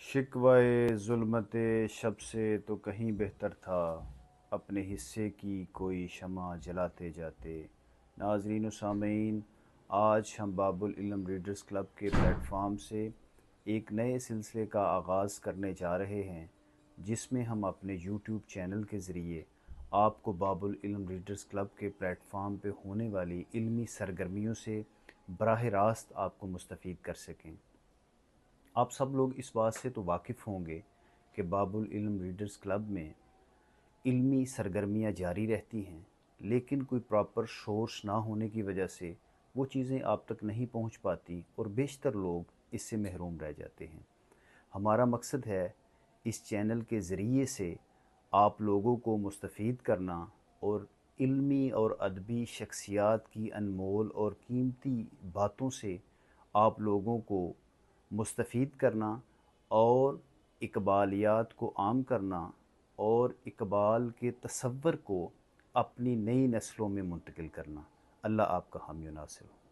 शिकवाए ज़ुल्मत शब से तो कहीं बेहतर था, अपने हिस्से की कोई शमع जलाते जाते। नाज़रीन व सामीन, आज हम बाबुल इल्म रीडर्स क्लब के प्लेटफॉर्म से एक नए सिलसिले का आगाज़ करने जा रहे हैं, जिसमें हम अपने यूट्यूब चैनल के ज़रिए आपको बाबुल इल्म रीडर्स क्लब के प्लेटफॉर्म पे होने वाली इल्मी सरगर्मियों से बराह रास्त आपको मुस्तफ़ीद कर सकें। आप सब लोग इस बात से तो वाकिफ़ होंगे कि बाबुल इल्म रीडर्स क्लब में इल्मी सरगर्मियाँ जारी रहती हैं, लेकिन कोई प्रॉपर सोर्स ना होने की वजह से वो चीज़ें आप तक नहीं पहुंच पाती और बेशतर लोग इससे महरूम रह जाते हैं। हमारा मकसद है इस चैनल के ज़रिए से आप लोगों को मुस्तफ़ीद करना और इल्मी और अदबी शख्सियात की अनमोल और कीमती बातों से आप लोगों को मुस्तफ़ीद करना और इक़बालियात को आम करना और इक़बाल के तसव्वुर को अपनी नई नस्लों में मुंतकिल करना। अल्लाह आपका हामी नासिर हो।